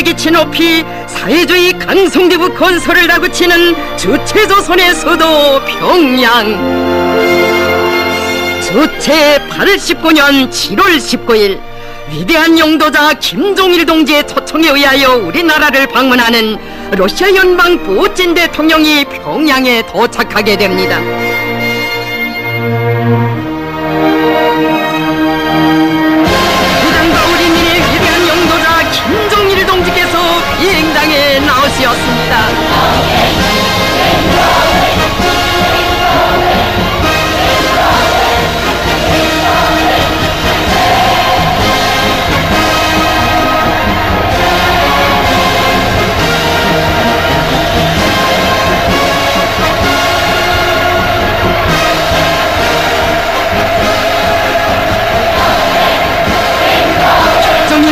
기치 높이 사회주의 강성대국 건설을 다그치는 주체조선의 수도 평양. 주체 89년 7월 19일 위대한 영도자 김종일 동지의 초청에 의하여 우리나라를 방문하는 러시아 연방 푸틴 대통령이 평양에 도착하게 됩니다. 부장과 우리민의 위대한 영도자 김종일 동지께서 비행장에 나오시었습니다.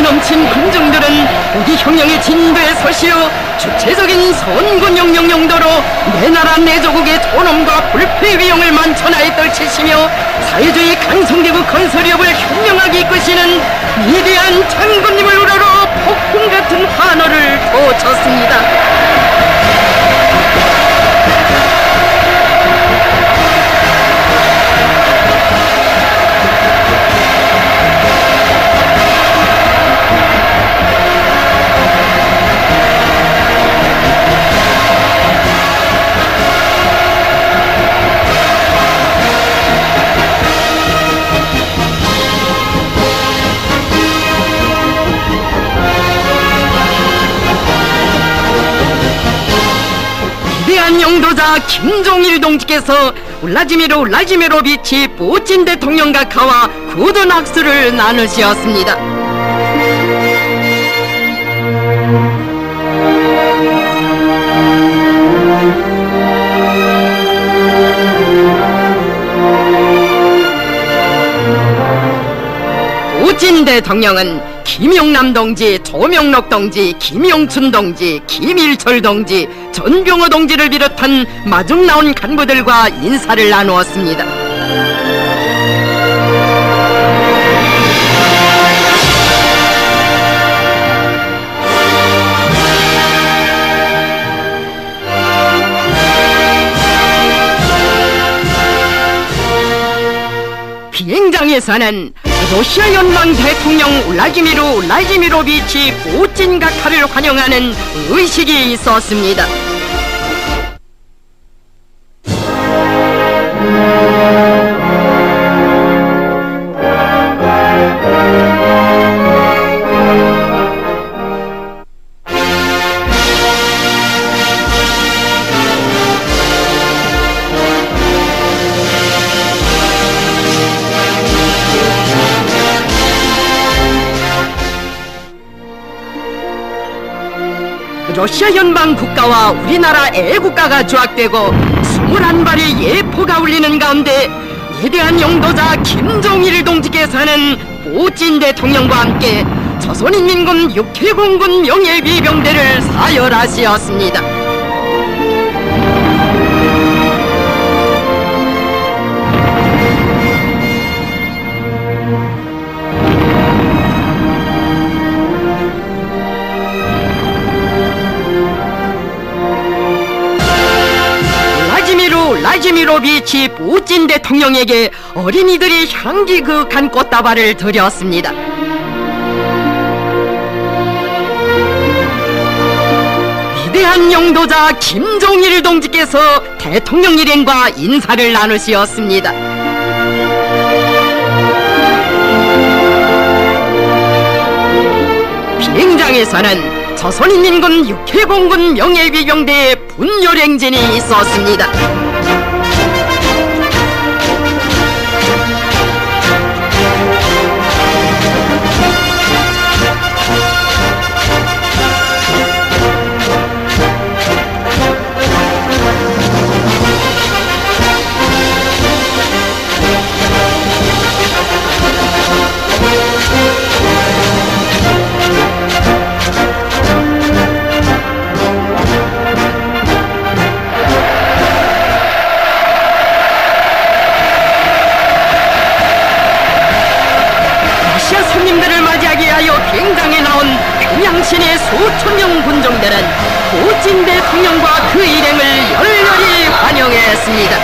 넘친 군중들은 우리 형령의 진도에 서시어 주체적인 선군 영령 용도로 내 나라 내 조국의 존엄과 불패 위용을 만천하에 떨치시며 사회주의 강성대국 건설협을 현명하게 이끄시는 위대한 장군님을 우러러 폭풍 같은 환호를 돋쳤습니다. 위대한 영도자 김종일 동지께서 블라지미로비치 푸틴 대통령과 가와 굳은 악수를 나누시었습니다. 푸틴 대통령은 김용남 동지, 조명록 동지, 김용춘 동지, 김일철 동지, 전병호 동지를 비롯한 마중 나온 간부들과 인사를 나누었습니다. 비행장에서는 러시아 연방 대통령 블라지미로비치 푸틴 각하를 환영하는 의식이 있었습니다. 러시아 연방 국가와 우리나라 애국가가 조악되고 21발의 예포가 울리는 가운데 위대한 영도자 김종일 동지께서는 푸틴 대통령과 함께 조선인민군 6회 공군 명예위병대를 사열하시었습니다. 블라지미로비치 푸틴 대통령에게 어린이들이 향기 그윽한 꽃다발을 드렸습니다. 위대한 영도자 김종일 동지께서 대통령 일행과 인사를 나누시었습니다. 비행장에서는 조선인민군 6회 공군 명예위병대의 분열행진이 있었습니다. 평양시내 수천 명 군종들은 푸틴 대통령과 그 일행을 열렬히 환영했습니다.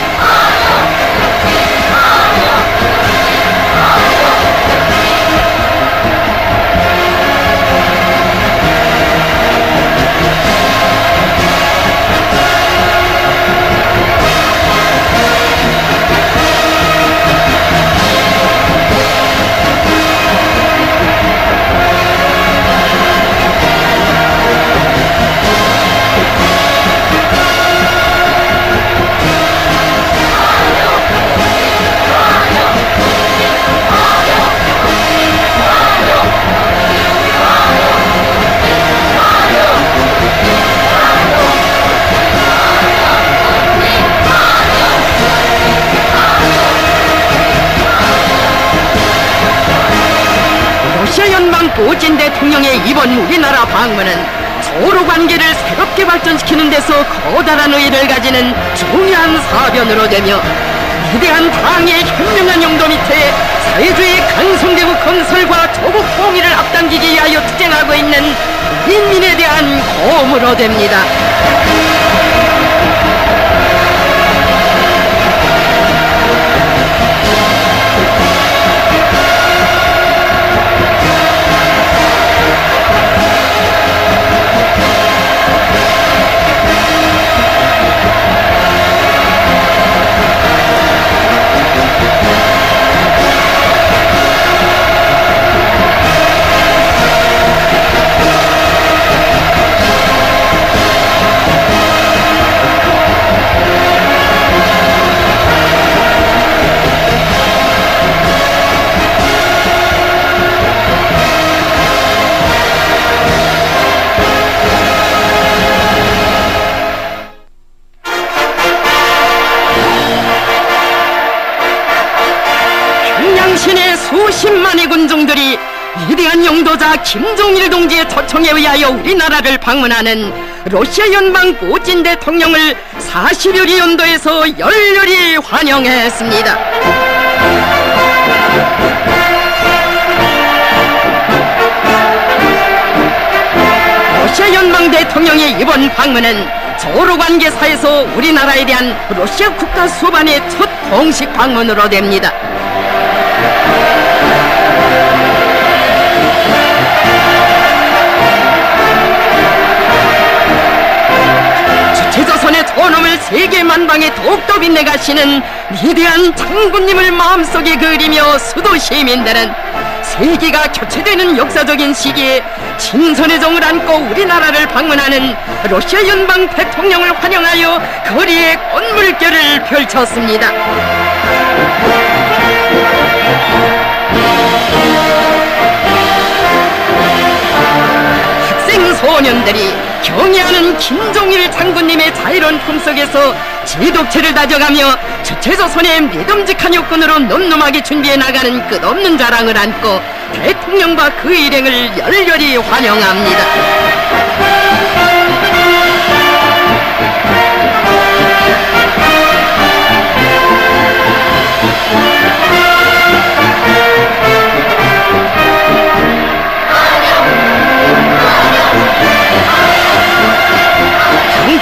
러시아 연방 푸틴 대통령의 이번 우리나라 방문은 서로 관계를 새롭게 발전시키는 데서 커다란 의의를 가지는 중요한 사변으로 되며 위대한 당의 현명한 용도 밑에 사회주의 강성대국 건설과 조국 통일을 앞당기기 위하여 투쟁하고 있는 인민에 대한 고음으로 됩니다. 평양시내 수십만의 군중들이 위대한 용도자 김종일 동지의 초청에 의하여 우리나라를 방문하는 러시아 연방 푸틴 대통령을 40여리 연도에서 열렬히 환영했습니다. 러시아 연방 대통령의 이번 방문은 서로관계사에서 우리나라에 대한 러시아 국가 수반의 첫 공식 방문으로 됩니다. 주체조선의 존엄을 세계 만방에 더욱더 빛내가시는 위대한 장군님을 마음속에 그리며 수도 시민들은 세계가 교체되는 역사적인 시기에 신선의 정을 안고 우리나라를 방문하는 러시아 연방 대통령을 환영하여 거리에 꽃물결을 펼쳤습니다. 학생 소년들이 경애하는 김종일 장군님의 자유로운 품속에서 지독체를 다져가며 주체조선의 믿음직한 육군으로 놈놈하게 준비해 나가는 끝없는 자랑을 안고 대통령과 그 일행을 열렬히 환영합니다.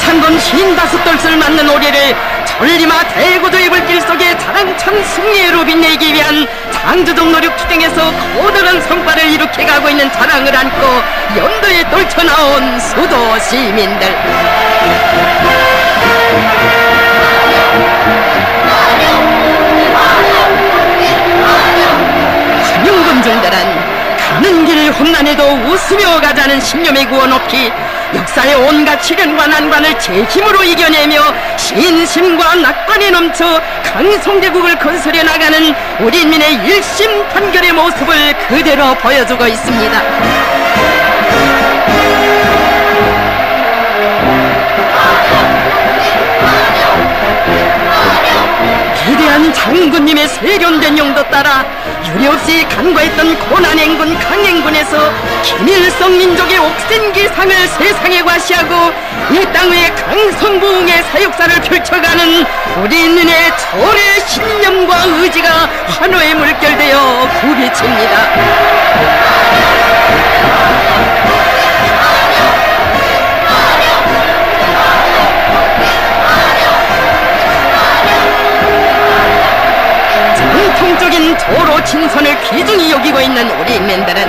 장창건 55돌을 맞는 오리를 천리마 대구도 입을길 속에 자랑찬 승리로 빛내기 위한 장주동 노력투쟁에서 커다란 성과를 일으켜가고 있는 자랑을 안고 연도에 떨쳐나온 수도 시민들. 환영군중들은 가는 길 험난해도 웃으며 가자는 신념의 구호 높이 역사의 온갖 시련과 난관을 제 힘으로 이겨내며 신심과 낙관에 넘쳐 강성대국을 건설해 나가는 우리 인민의 일심단결의 모습을 그대로 보여주고 있습니다. 위대한 장군님의 세련된 용도 따라 유례없이 간과했던 고난행군 강행군에서 김일성 민족의 옥센 기상을 세상에 과시하고 이 땅 위에 강성부흥의 사역사를 펼쳐가는 우리 인민의 철의 신념과 의지가 환호에 물결되어 부비칩니다. 전통적인 도로 친선을 귀중히 여기고 있는 우리 인민들은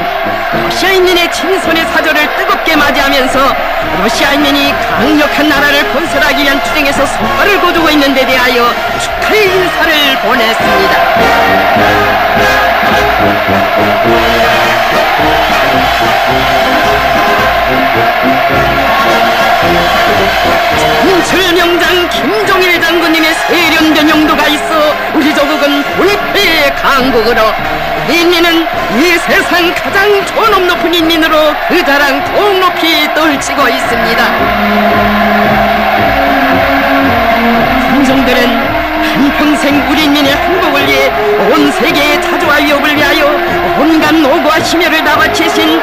러시아인민의 친선의 사절을 뜨겁게 맞이하면서 러시아인민이 강력한 나라를 건설하기 위한 투쟁에서 성과를 거두고 있는 데 대하여 축하의 인사를 보냈습니다. 전철명장 김종일 장군님의 세련된 용도가 있어 우리 조국은 불패의 강국으로 인민은 이 세상 가장 존엄 높은 인민으로 그 자랑 더욱 높이 떨치고 있습니다. 군종들은 한평생 우리 인민의 행복을 위해 온 세계의 자주와 위협을 위하여 온갖 노고와 심혈을 다 바치신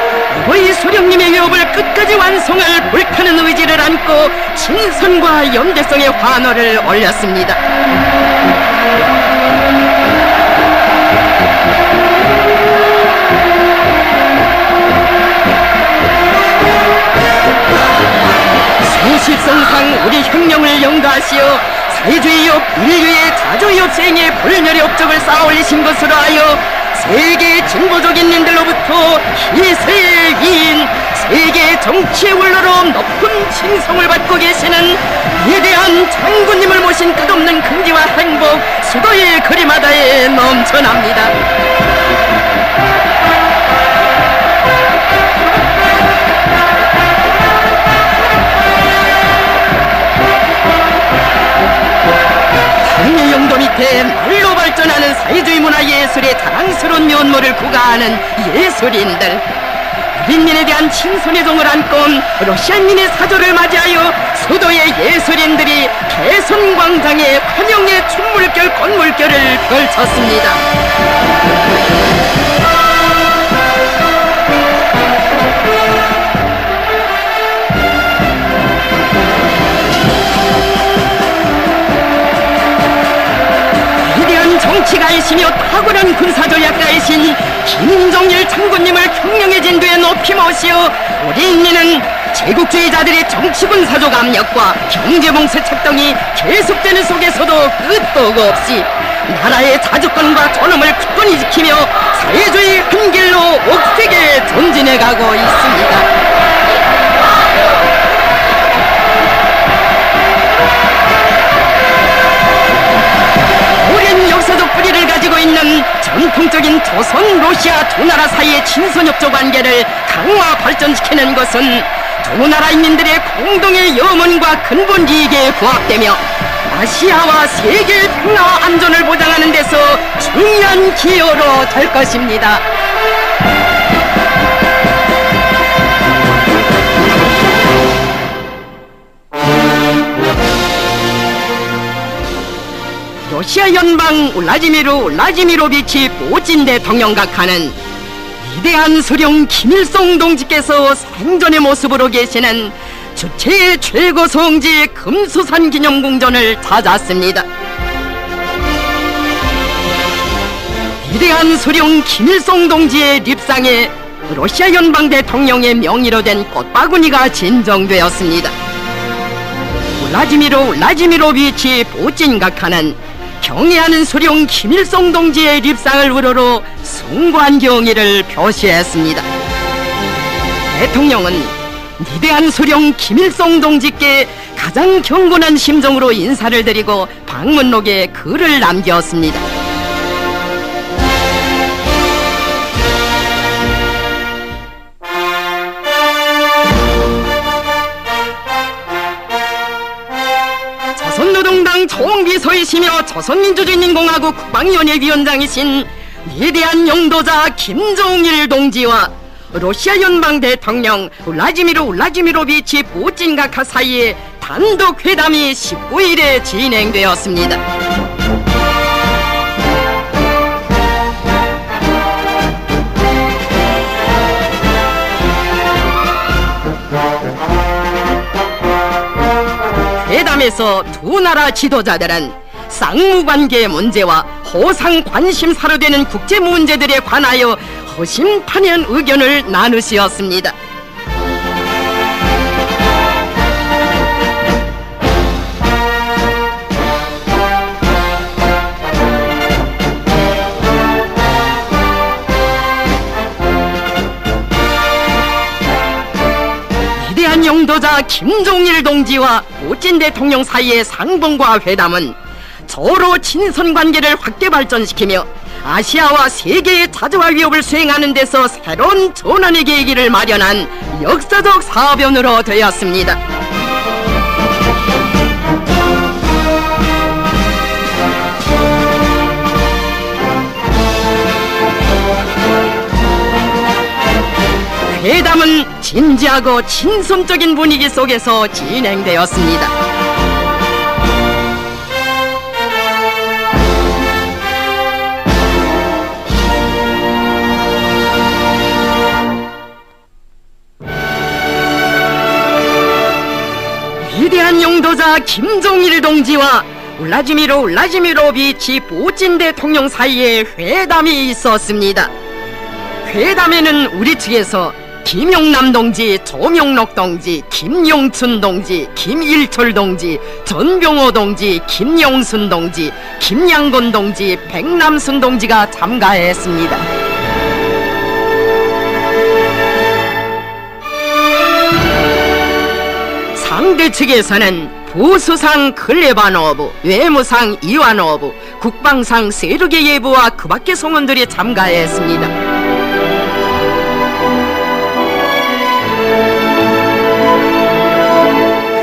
우리 수령님의 위협을 끝까지 완성할 불타는 의지를 안고 친선과 연대성의 환호를 올렸습니다. 수십성상 우리 혁명을 영가하시어 사회주의요 인류의 자주요 생의 불멸의 업적을 쌓아올리신 것으로 하여 세계 진보적 인민들로부터 희세의 위인, 세계 정치의 원로로 높은 칭송을 받고 계시는 위대한 장군님을 모신 끝없는 긍지와 행복 수도의 거리마다에 넘쳐납니다. 용도 밑에 말로 발전하는 사회주의 문화 예술의 자랑스러운 면모를 구가하는 예술인들, 인민에 대한 친선의 정을 안고 러시아인민의 사조를 맞이하여 수도의 예술인들이 개선광장에 환영의 춤물결 꽃물결을 펼쳤습니다. 정치가이시며 탁월한 군사전략가이신 김종일 장군님을 혁명의 진도에 높이 모시어 우리 인민은 제국주의자들의 정치군사적 압력과 경제봉쇄 책동이 계속되는 속에서도 끄떡 없이 나라의 자주권과 존엄을 굳건히 지키며 사회주의 한 길로 옥색에 전진해가고 있습니다. 역사적 뿌리를 가지고 있는 전통적인 조선, 러시아 두 나라 사이의 친선협조 관계를 강화 발전시키는 것은 두 나라 인민들의 공동의 염원과 근본 이익에 부합되며 아시아와 세계의 평화와 안전을 보장하는 데서 중요한 기여로 될 것입니다. 러시아 연방 울라지미로비치 푸틴 대통령 각하는 위대한 수령 김일성 동지께서 생전의 모습으로 계시는 주체의 최고 성지 금수산 기념궁전을 찾았습니다. 위대한 수령 김일성 동지의 립상에 러시아 연방 대통령의 명의로 된 꽃바구니가 진정되었습니다. 울라지미로비치 푸틴 각하는 경애하는 수령 김일성 동지의 립상을 우러러 숭고한 경의를 표시했습니다. 대통령은 위대한 수령 김일성 동지께 가장 경건한 심정으로 인사를 드리고 방문록에 글을 남겼습니다. 조선노동당 총비서이시며 조선민주주의인민공화국 국방위원회 위원장이신 위대한 용도자 김종일 동지와 러시아 연방 대통령 울라지미로비치 푸틴 각하 사이에 단독 회담이 19일에 진행되었습니다. 회담에서 두 나라 지도자들은 쌍무관계 문제와 호상 관심사로 되는 국제 문제들에 관하여 허심탄회한 의견을 나누시었습니다. 영도자 김종일 동지와 푸틴 대통령 사이의 상봉과 회담은 서로 친선 관계를 확대 발전시키며 아시아와 세계의 자주화 위협을 수행하는 데서 새로운 전환의 계기를 마련한 역사적 사변으로 되었습니다. 회담은 진지하고 친선적인 분위기 속에서 진행되었습니다. 위대한 영도자 김종일 동지와 울라디미르 울라디미로비치 푸틴 대통령 사이에 회담이 있었습니다. 회담에는 우리 측에서 김용남 동지, 조명록 동지, 김용춘 동지, 김일철 동지, 전병호 동지, 김용순 동지, 김양곤 동지, 백남순 동지가 참가했습니다. 상대 측에서는 보수상 클레바노브, 외무상 이와노브, 국방상 세르게예브와 그 밖의 성원들이 참가했습니다.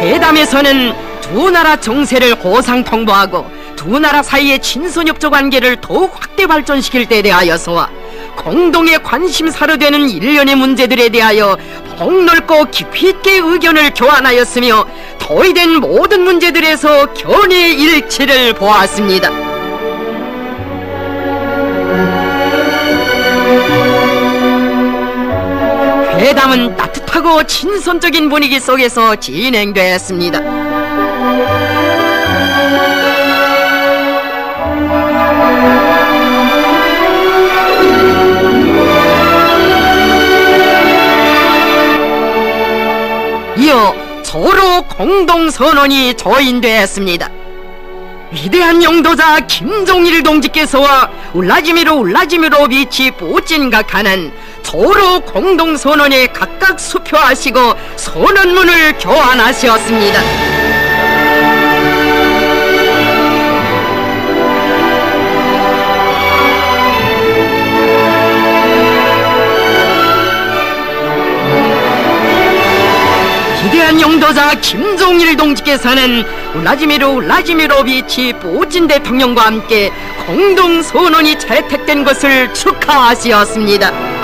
회담에서는 두 나라 정세를 호상 통보하고 두 나라 사이의 친선협조 관계를 더욱 확대 발전시킬 데 대하여서와 공동의 관심사로 되는 일련의 문제들에 대하여 폭넓고 깊이 있게 의견을 교환하였으며 토의된 모든 문제들에서 견해 일치를 보았습니다. 회담은 따뜻하고 친선적인 분위기 속에서 진행되었습니다. 이어 서로 공동선언이 조인되었습니다. 위대한 영도자 김종일 동지께서와 울라디미르 울라디미로비치 푸틴 각하는 서로 공동선언에 각각 수표하시고 선언문을 교환하셨습니다. 위대한 영도자 김종일 동지께서는 울라디미르 울라디미로비치 푸틴 대통령과 함께 공동선언이 채택된 것을 축하하시었습니다.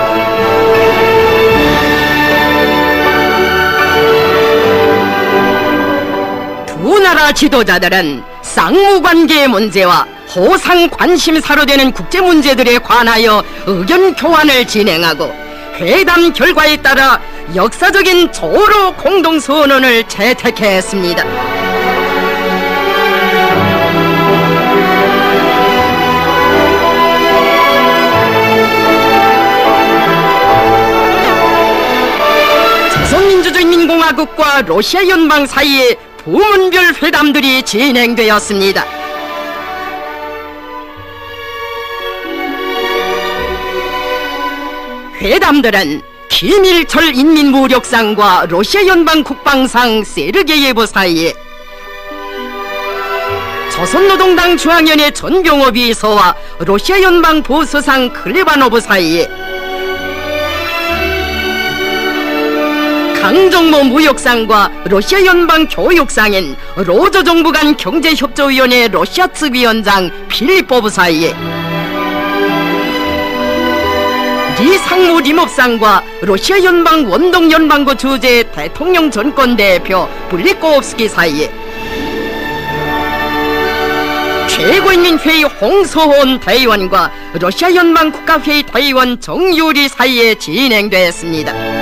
두 나라 지도자들은 쌍무관계의 문제와 호상 관심사로 되는 국제 문제들에 관하여 의견 교환을 진행하고 회담 결과에 따라 역사적인 조로 공동선언을 채택했습니다. 조선민주주의인민공화국과 러시아 연방 사이에 부문별 회담들이 진행되었습니다. 회담들은 김일철 인민무력상과 러시아 연방 국방상 세르게예브 사이에, 조선노동당 중앙위원회 전병호 비서와 러시아 연방 보수상 클레바노브 사이에, 강정모 무역상과 러시아 연방 교육상인 로저 정부 간 경제협조위원회 러시아 측 위원장 필리포브 사이에, 리 상무 리mov상과 러시아 연방 원동연방구 주재 대통령 전권 대표 블리코프스키 사이에, 최고인민회의 홍소혼 대의원과 러시아 연방 국가회의 대의원 정유리 사이에 진행됐습니다.